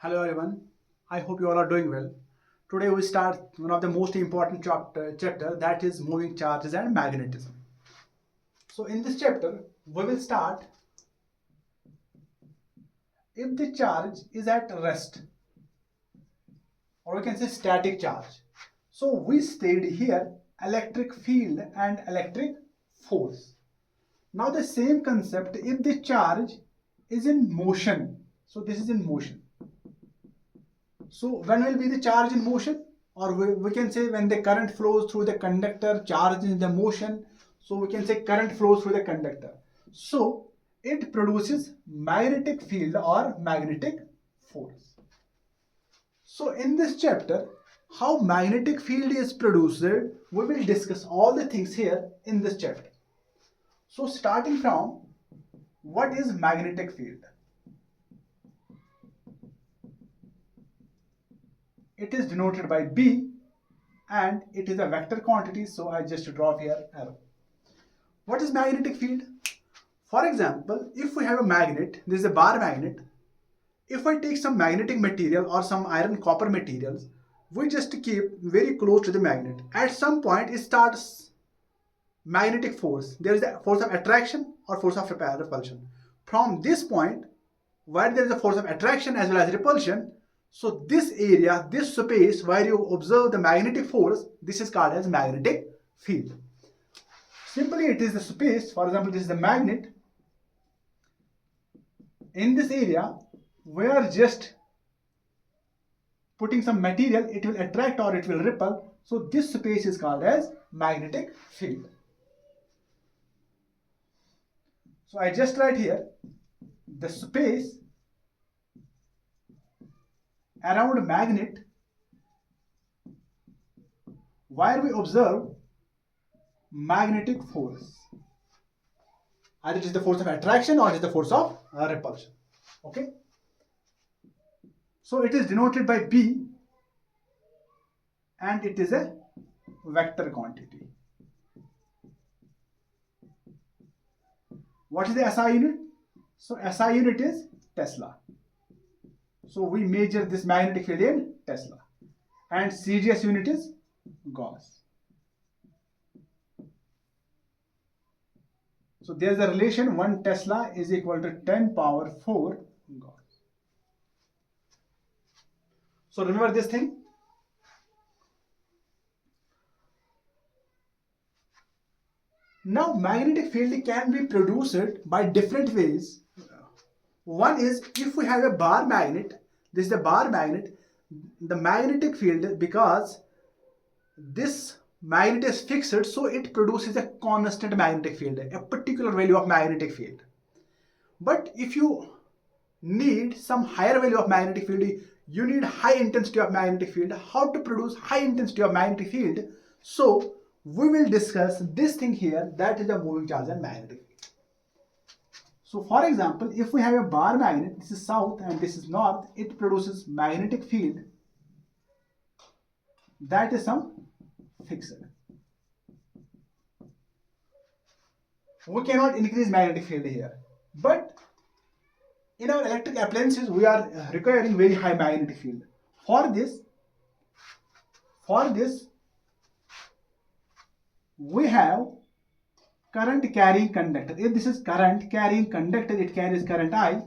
Hello everyone, I hope you all are doing well. Today we start one of the most important chapter that is moving charges and magnetism. So in this chapter we will start if the charge is at rest, or we can say static charge. So we studied here electric field and electric force. Now the same concept if the charge is in motion. So this is in motion. So when will be the charge in motion? Or we can say when the current flows through the conductor, charge is in the motion. So we can say current flows through the conductor. So it produces magnetic field or magnetic force. So in this chapter, how magnetic field is produced, we will discuss all the things here in this chapter. So starting from what is magnetic field? It is denoted by B and it is a vector quantity, so I just draw here arrow. What is magnetic field? For example, if we have a magnet, this is a bar magnet. If I take some magnetic material or some iron copper materials, we just keep very close to the magnet. At some point it starts magnetic force. There is a force of attraction or force of repulsion. From this point, where there is a force of attraction as well as repulsion, so this area, this space where you observe the magnetic force, this is called as magnetic field. Simply it is the space, for example this is the magnet. In this area, we are just putting some material, it will attract or it will repel. So this space is called as magnetic field. So I just write here the space around magnet where we observe magnetic force. Either it is the force of attraction or it is the force of repulsion. Okay. So it is denoted by B and it is a vector quantity. What is the SI unit? So SI unit is Tesla. So we measure this magnetic field in Tesla. And CGS unit is Gauss. So there is a relation 1 Tesla is equal to 10 power 4 Gauss. So remember this thing. Now magnetic field can be produced by different ways. One is if we have a bar magnet, this is the bar magnet, the magnetic field, because this magnet is fixed, so it produces a constant magnetic field, a particular value of magnetic field. But if you need some higher value of magnetic field, you need high intensity of magnetic field. How to produce high intensity of magnetic field? So we will discuss this thing here, that is the moving charge and magnetic field. So for example, if we have a bar magnet, this is south and this is north, it produces magnetic field that is some fixed. We cannot increase magnetic field here, but in our electric appliances we are requiring very high magnetic field. For this we have current carrying conductor. If this is current carrying conductor, it carries current I.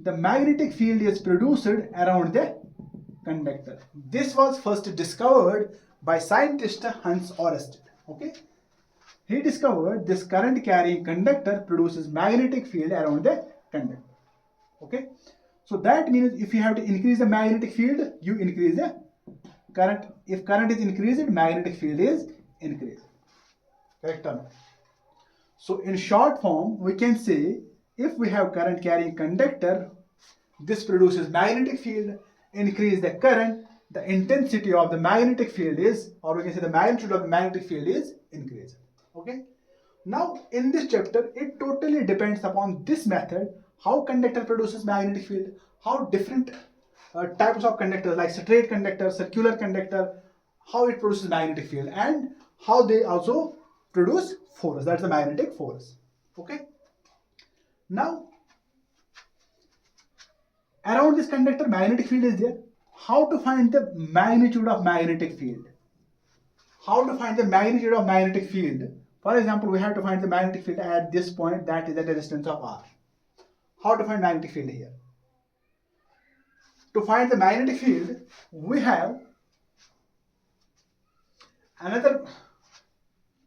The magnetic field is produced around the conductor. This was first discovered by scientist Hans Oersted. Okay, he discovered this current carrying conductor produces magnetic field around the conductor. Okay, so that means if you have to increase the magnetic field, you increase the current. If current is increased, magnetic field is increased. Correct or not? So in short form, we can say if we have current carrying conductor, this produces magnetic field. Increase the current, the intensity of the magnetic field is, or we can say the magnitude of the magnetic field is increased. Okay. Now in this chapter, it totally depends upon this method, how conductor produces magnetic field, how different types of conductors like straight conductor, circular conductor, how it produces magnetic field, and how they also produce force, that's the magnetic force. Okay. Now Around this conductor, magnetic field is there. How to find the magnitude of magnetic field? How to find the magnitude of magnetic field? For example, we have to find the magnetic field at this point, that is at a distance of r. How to find magnetic field here? To find the magnetic field, we have another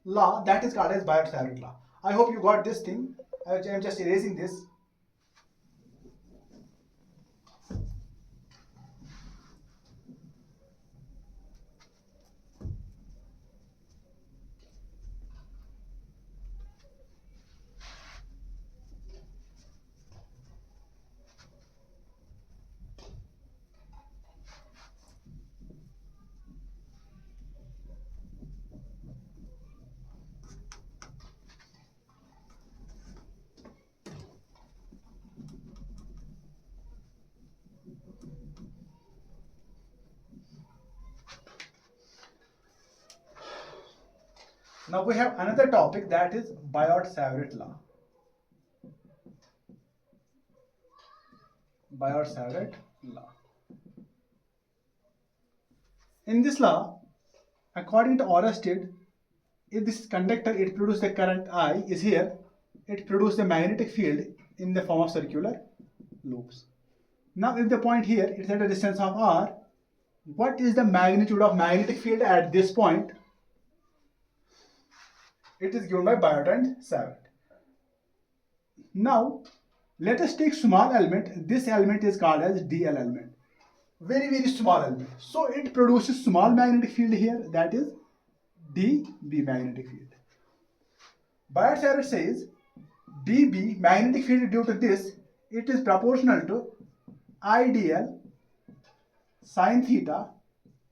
law that is called as Biot law. I hope you got this thing. I am just erasing this. Now we have another topic, that is Biot-Savart law. Biot-Savart law. In this law, according to Oersted, if this conductor, it produces the current I is here, it produces the magnetic field in the form of circular loops. Now if the point here is at a distance of r, what is the magnitude of magnetic field at this point? It is given by Biot and Savart. Now let us take small element. This element is called as DL element. Very small element. So it produces small magnetic field here, that is dB magnetic field. Biot-Savart says dB magnetic field due to this, it is proportional to IDL sine theta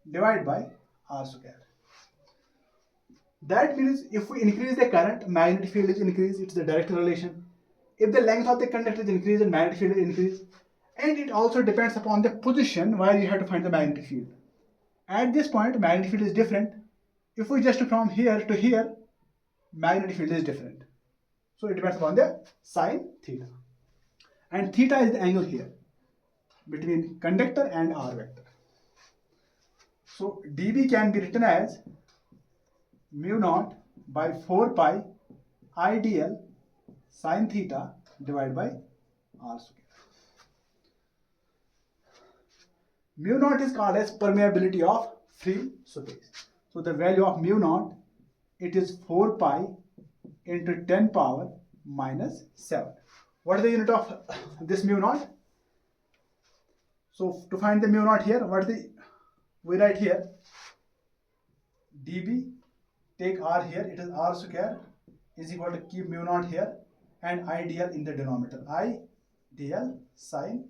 divided by r square. That means if we increase the current, magnetic field is increased. It's the direct relation. If the length of the conductor is increased, then magnetic field is increased. And it also depends upon the position where you have to find the magnetic field. At this point, magnetic field is different. If we just from here to here, magnetic field is different. So it depends upon the sine theta. And theta is the angle here between conductor and r vector. So dB can be written as mu naught by 4 pi IDL sine theta divided by r square. Mu naught is called as permeability of free space. So the value of mu naught, it is 4 pi into 10 power minus 7. What is the unit of this mu naught? So to find the mu naught here, we write here dB, take r here, it is r square is equal to keep mu naught here and IDL in the denominator, IDL sine.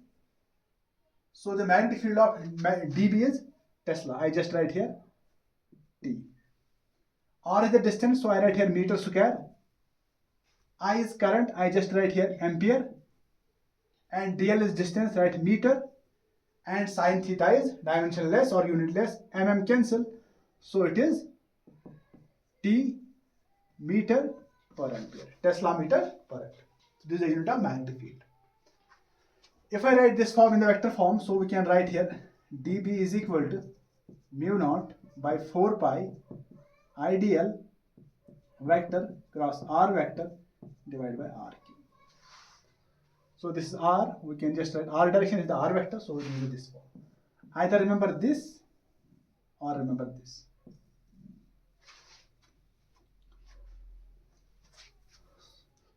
So the magnetic field of dB is Tesla. I just write here T. R is the distance, so I write here meter square. I is current, I just write here ampere. And DL is distance, write meter. And sine theta is dimensionless or unitless, mm cancel. So it is T meter per ampere, Tesla meter per ampere. So this is the unit of magnetic field. If I write this form in the vector form, so we can write here dB is equal to mu naught by 4 pi IDL vector cross r vector divided by r cube. So this is r, we can just write r direction is the r vector, so we will use this form. Either remember this or remember this.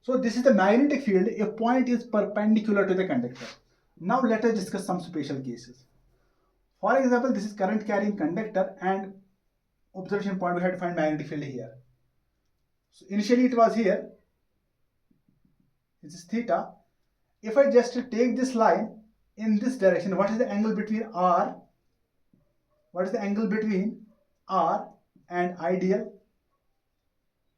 So this is the magnetic field if point is perpendicular to the conductor. Now let us discuss some special cases. For example, this is current carrying conductor and observation point, we have to find magnetic field here. So initially it was here, this is theta. If I just take this line in this direction, what is the angle between r? What is the angle between r and IDL?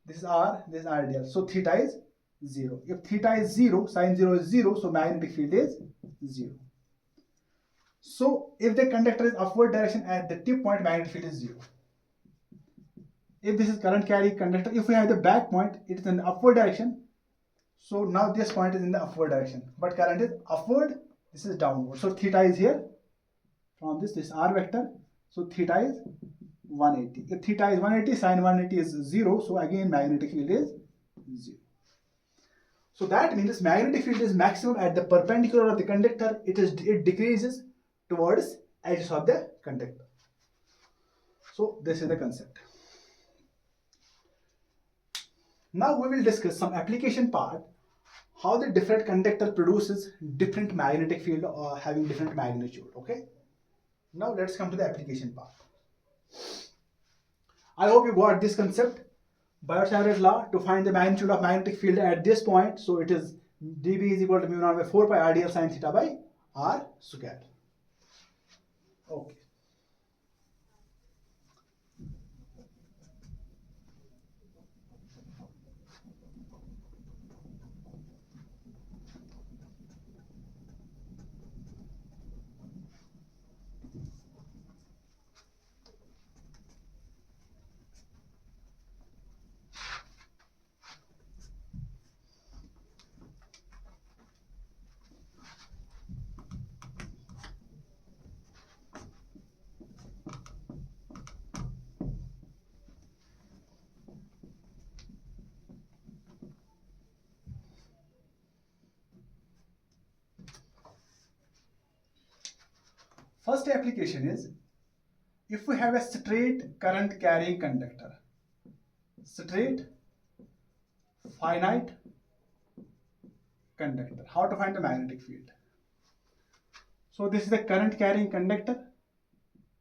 This is r, this is IDL. So theta is 0. If theta is 0, sine 0 is 0, so magnetic field is 0. So if the conductor is upward direction at the tip point, magnetic field is 0. If this is current carrying conductor, if we have the back point, it is in the upward direction. So now this point is in the upward direction, but current is upward, this is downward. So theta is here from this r vector. So theta is 180. If theta is 180, sine 180 is 0. So again magnetic field is 0. So that means magnetic field is maximum at the perpendicular of the conductor. It decreases towards edges of the conductor. So this is the concept. Now we will discuss some application part, how the different conductor produces different magnetic field or having different magnitude. Okay. Now let's come to the application part. I hope you got this concept. Biot Savart's law, to find the magnitude of magnetic field at this point. So it is dB is equal to mu naught by 4 pi RDL sine theta by r square. Okay. First application is, if we have a straight current carrying conductor, straight finite conductor, how to find the magnetic field? So this is the current carrying conductor,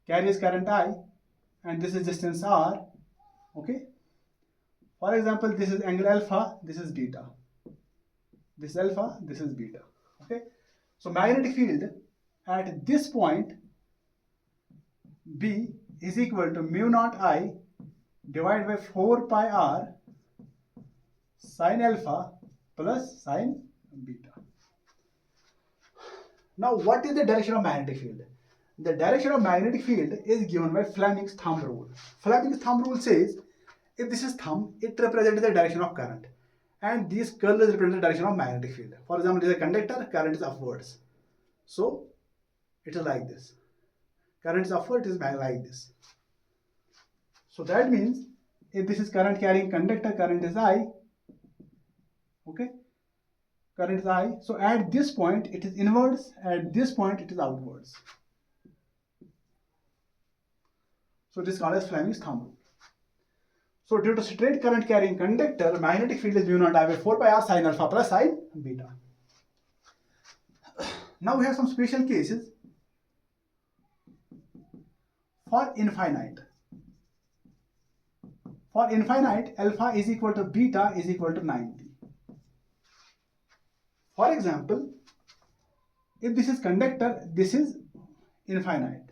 carries current I, and this is distance r. Okay. For example, this is angle alpha, this is beta. This is alpha, this is beta. Okay. So magnetic field at this point B is equal to mu naught I divided by 4 pi r sine alpha plus sine beta. Now what is the direction of magnetic field? The direction of magnetic field is given by Fleming's thumb rule. Fleming's thumb rule says, if this is thumb, it represents the direction of current, and these curls represent the direction of magnetic field. For example, this is a conductor, current is upwards. So it is like this. Current is upward, it is like this. So that means if this is current carrying conductor, current is I. Okay. Current is I. So at this point it is inwards, at this point it is outwards. So this is called as Fleming's thumb rule. So due to straight current carrying conductor, magnetic field is mu naught I by 4 pi r sine alpha plus sine beta. Now we have some special cases. For infinite, alpha is equal to beta is equal to 90. For example, if this is conductor, this is infinite.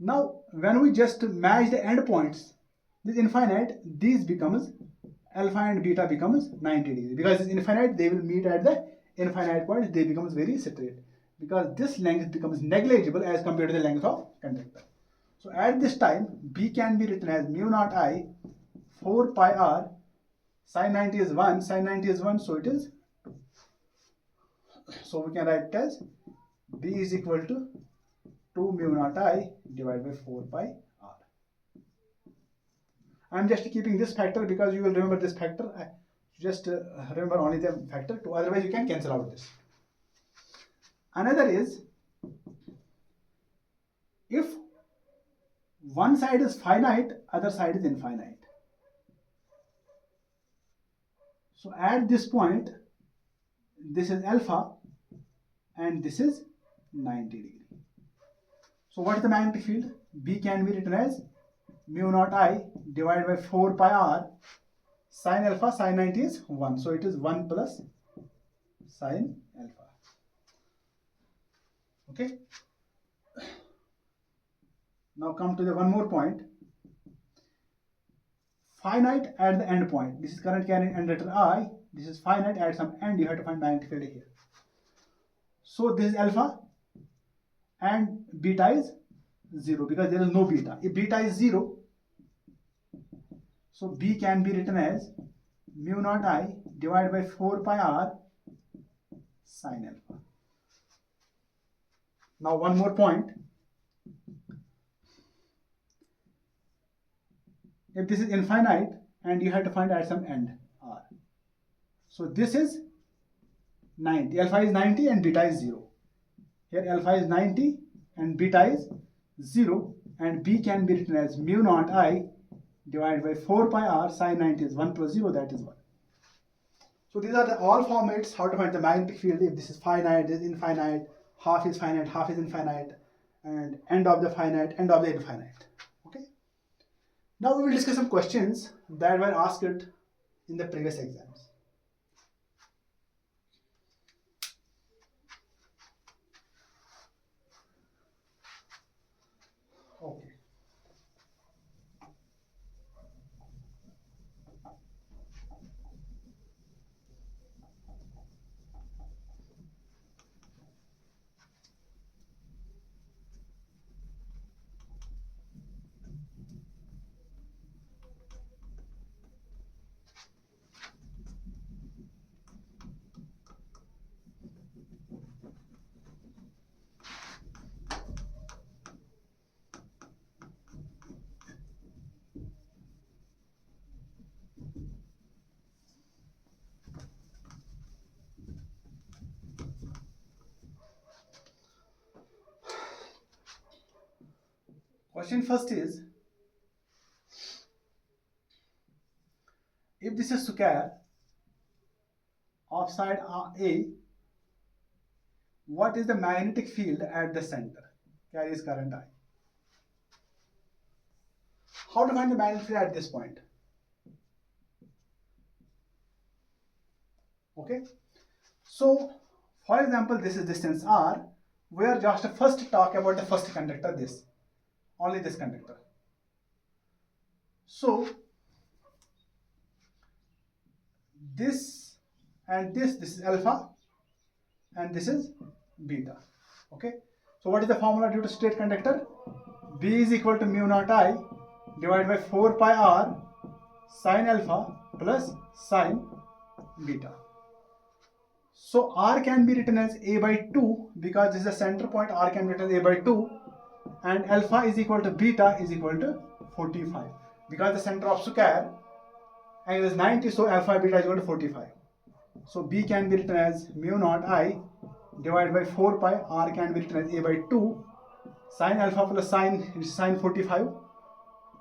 Now when we just match the endpoints, this infinite, these becomes alpha and beta becomes 90 degrees. Because it's infinite, they will meet at the infinite point, they becomes very straight. Because this length becomes negligible as compared to the length of conductor. So at this time, B can be written as mu naught I 4 pi r, sine 90 is 1, sine 90 is 1, so it is 2. So we can write it as B is equal to 2 mu naught I divided by 4 pi r. I am just keeping this factor because you will remember this factor. Just remember only the factor 2, otherwise you can cancel out this. Another is, if one side is finite, other side is infinite. So at this point, this is alpha and this is 90 degree. So what is the magnetic field? B can be written as mu naught I divided by 4 pi r sine alpha, sine 90 is 1. So it is 1 plus sine alpha. Okay. Now come to the one more point. Finite at the end point. This is current carrying conductor I. This is finite at some end. You have to find magnetic field here. So this is alpha and beta is 0 because there is no beta. If beta is 0, so B can be written as mu naught I divided by 4 pi r sine alpha. Now one more point. If this is infinite and you have to find at some end r. So this is 90. Alpha is 90 and beta is 0. Here alpha is 90 and beta is 0, and b can be written as mu naught I divided by 4 pi r. Sine 90 is 1 plus 0, that is 1. So these are the all formats how to find the magnetic field. If this is finite, this is infinite, half is finite, half is infinite, and end of the finite, end of the infinite. Okay. Now we will discuss some questions that were asked in the previous exams. Okay. Question first is, if this is square of side A, what is the magnetic field at the center? Carries current I. How to find the magnetic field at this point? Okay. So, for example, this is distance r. We are just first talk about the first conductor, this. Only this conductor. So, this and this is alpha and this is beta. Okay. So what is the formula due to straight conductor? B is equal to mu naught I divided by 4 pi r sine alpha plus sine beta. So r can be written as a by 2 because this is the center point. R can be written as a by 2, and alpha is equal to beta is equal to 45 because the center of square angle is 90, so alpha beta is equal to 45. So b can be written as mu naught I divided by 4 pi, r can be written as a by 2, sine alpha plus sine 45.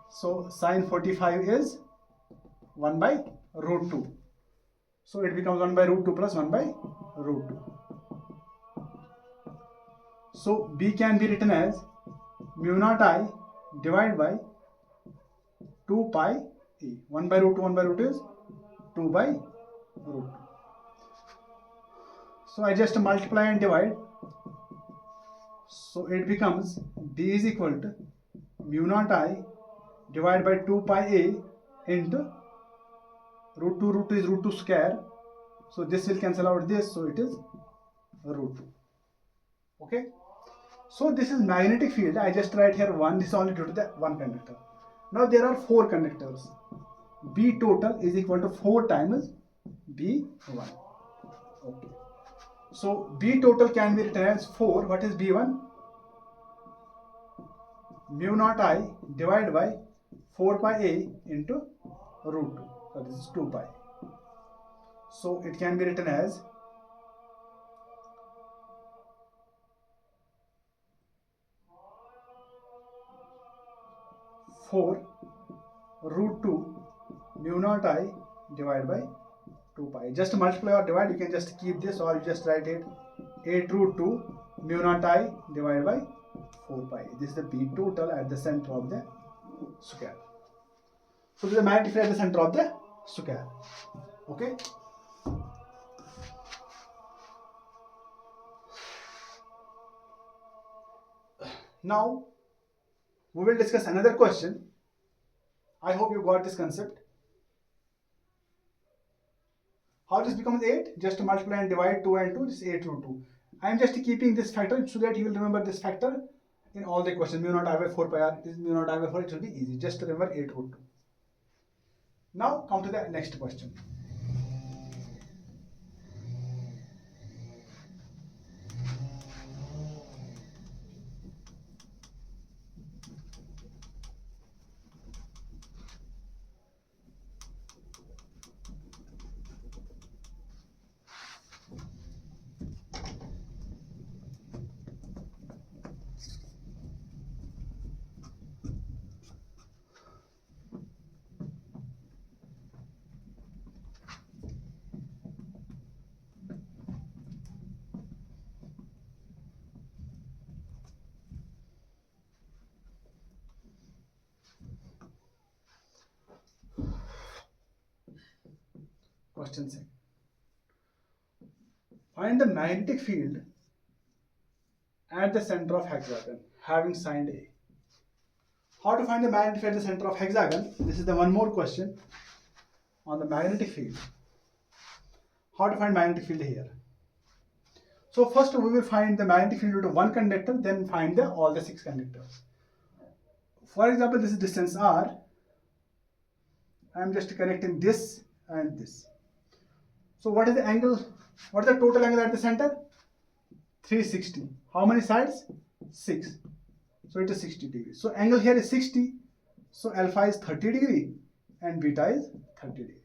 So sine 45 is 1 by root 2. So it becomes 1 by root 2 plus 1 by root 2. So b can be written as mu naught I divided by 2 pi a. 1 by root 2, 1 by root is 2 by root 2. So I just multiply and divide. So it becomes b is equal to mu naught I divided by 2 pi a into root 2 is root 2 square. So this will cancel out this, so it is root 2. Okay. So this is magnetic field. I just write here 1. This is only due to the one conductor. Now there are 4 conductors. B total is equal to 4 times B1. Okay. So B total can be written as 4. What is B1? Mu naught I divided by 4 pi a into root 2. So this is 2 pi. So it can be written as 4 root 2 mu naught I divided by 2 pi. Just multiply or divide, you can just keep this, or you just write it 8 root 2 mu naught I divided by 4 pi. This is the B total at the center of the square. So this is the magnetic field at the center of the square. Okay. Now we will discuss another question. I hope you got this concept. How this becomes 8? Just multiply and divide 2 and 2. This is 8 root 2. I am just keeping this factor so that you will remember this factor in all the questions. Mu naught I by 4 pi r. This is mu naught I by 4. It will be easy. Just remember 8 root 2. Now come to the next question. Question 2. Find the magnetic field at the center of hexagon having sign A. How to find the magnetic field at the center of hexagon? This is the one more question on the magnetic field. How to find magnetic field here? So first we will find the magnetic field due to one conductor, then find all the 6 conductors. For example, this is distance r. I am just connecting this and this. So what is the angle? What is the total angle at the center? 360. How many sides? 6. So it is 60 degrees. So angle here is 60. So alpha is 30 degree and beta is 30 degree.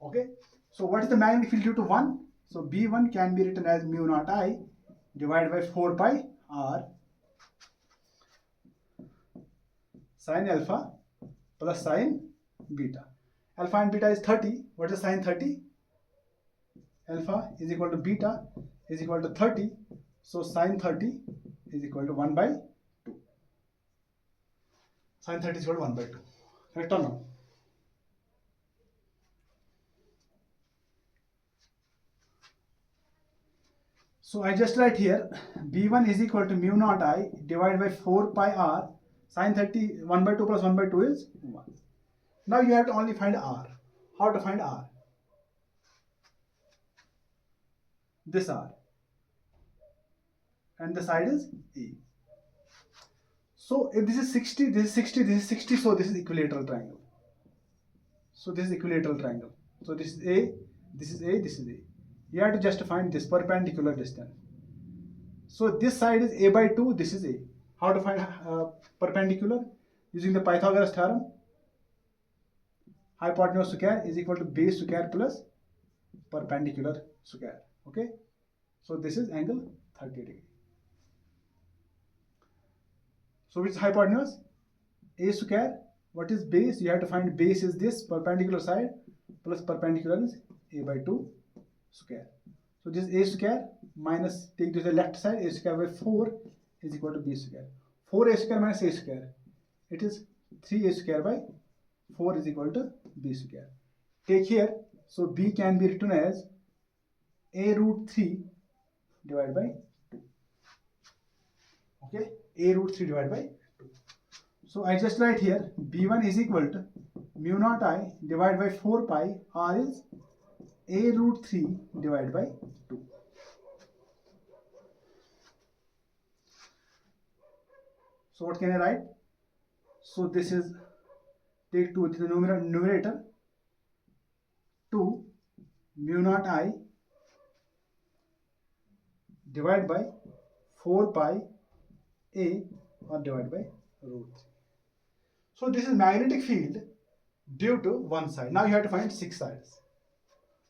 Okay. So what is the magnetic field due to 1? So B1 can be written as mu naught I divided by 4 pi r sin alpha plus sin beta. Alpha and beta is 30. What is sin 30? Alpha is equal to beta is equal to 30. So sin 30 is equal to 1 by 2. Sin 30 is equal to 1 by 2. Correct or no? So I just write here B1 is equal to mu naught I divided by 4 pi r sin 30 1 by 2 plus 1 by 2 is 1. Now you have to only find r. How to find r? This r. And the side is A. So if this is 60, this is 60, this is 60, so this is equilateral triangle. So this is equilateral triangle. So this is A, this is A, this is A. You have to just find this perpendicular distance. So this side is A by 2, this is A. How to find perpendicular? Using the Pythagoras theorem. Hypotenuse square is equal to base square plus perpendicular square. Okay. So this is angle 30 degree. So which is hypotenuse? A square. What is base? You have to find base is this perpendicular side plus perpendicular is A by 2 square. So this is A square minus, take to the left side, A square by 4 is equal to B square. 4A square minus A square. It is 3A square by 4 is equal to B square. Take here, so B can be written as A root 3 divided by 2. Okay, A root 3 divided by 2. So I just write here B1 is equal to mu naught I divided by 4 pi r is A root 3 divided by 2. So what can I write? So this is, take 2 to the numerator, 2 mu naught I divided by 4 pi A or divided by root 3. So this is magnetic field due to one side. Now you have to find 6 sides.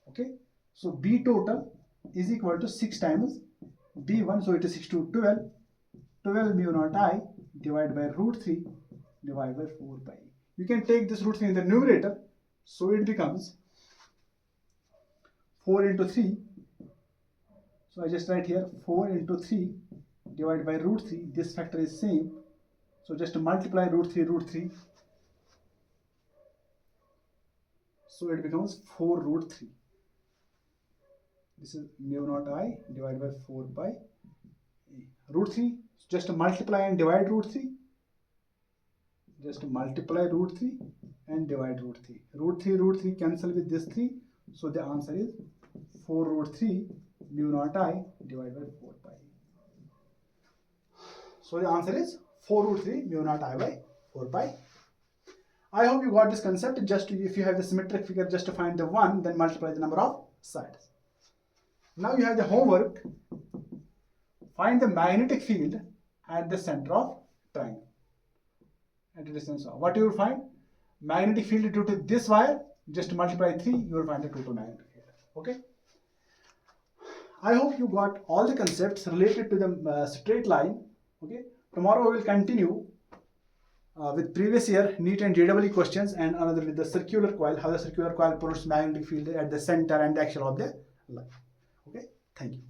Okay. So B total is equal to 6 times B1. So it is 6 to 12. 12 mu naught I divided by root 3 divided by 4 pi. You can take this root 3 in the numerator. So it becomes 4 into 3. So I just write here 4 into 3 divided by root 3. This factor is same. So just to multiply root 3. So it becomes 4 root 3. This is mu naught I divided by 4 pi A. Root 3, just to multiply and divide root 3. Just to multiply root 3 and divide root 3. Root 3 cancel with this 3. So the answer is 4 root 3 mu naught I divided by 4 pi. So the answer is 4 root 3 mu naught I by 4 pi. I hope you got this concept. Just if you have the symmetric figure, just to find the 1, then multiply the number of sides. Now you have the homework. Find the magnetic field at the center of triangle. At a distance of what you will find? Magnetic field due to this wire. Just multiply 3, you will find the total magnetic field. Okay. I hope you got all the concepts related to the straight line. Okay. Tomorrow we will continue with previous year NEET and JEE questions, and another with the circular coil, how the circular coil produces magnetic field at the center and the axle of the line. Okay. Thank you.